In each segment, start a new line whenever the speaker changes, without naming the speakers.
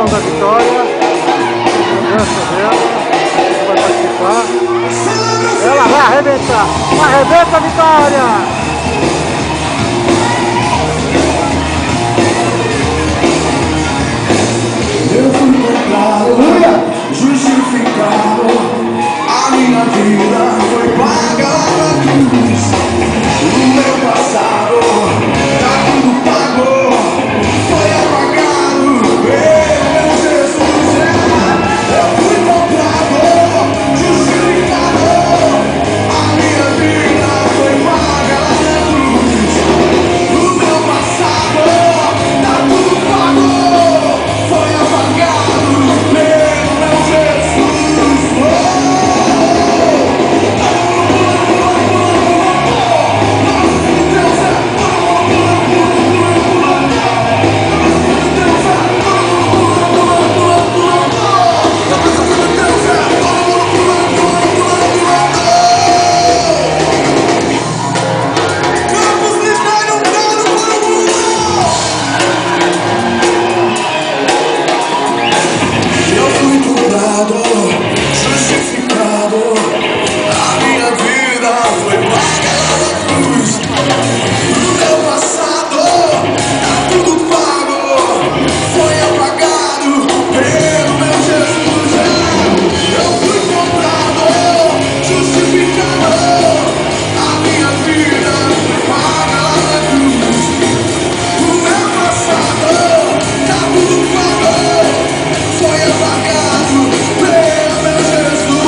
comemoração da vitória. A dança dela, vai participar. Ela vai arrebentar. Arrebenta a vitória!
Eu fui comprado, justificado. A minha vida foi paga na cruz. O meu passado tá tudo pago, foi apagado pelo Jesus. Eu fui comprado, justificado. A minha vida foi paga na cruz. O meu passado tá tudo pago, foi apagado pelo meu Jesus. Justificado, a minha vida foi paga na cruz. O meu passado tá tudo pago, foi apagado pelo meu Jesus. Eu fui comprado, justificado, a minha vida foi paga na cruz. O meu passado tá tudo pago, foi apagado pelo meu Jesus.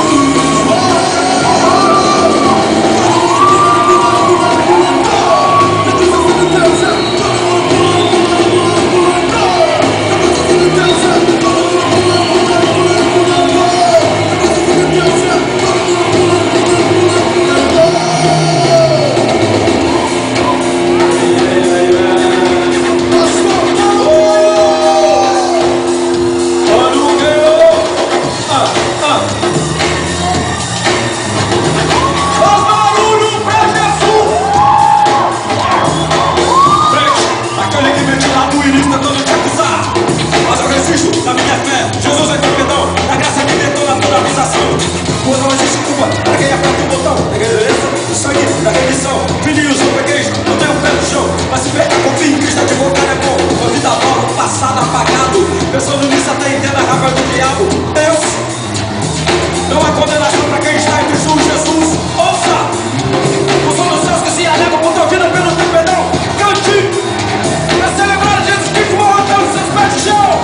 Pensando nisso até entenda a raiva do diabo. Deus não há condenação para quem está em Cristo Jesus. Ouça! Os são dos céus que se alegram por tua vida pelo teu perdão. Cante! Para celebrar Jesus Cristo morreu pelos seus pés de chão.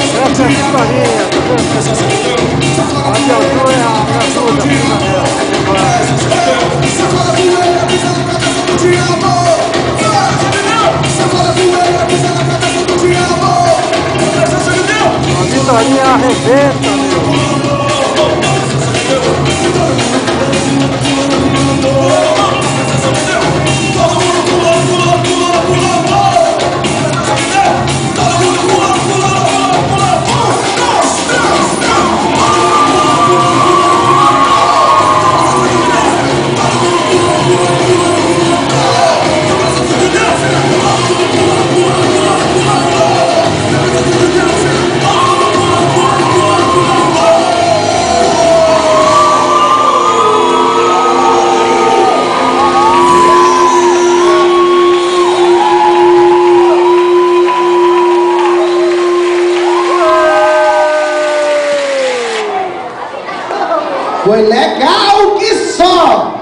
Essa é a historinha, tá vendo? A de altura é a ajuda, a vitória arrebenta, meu.
Foi legal que só!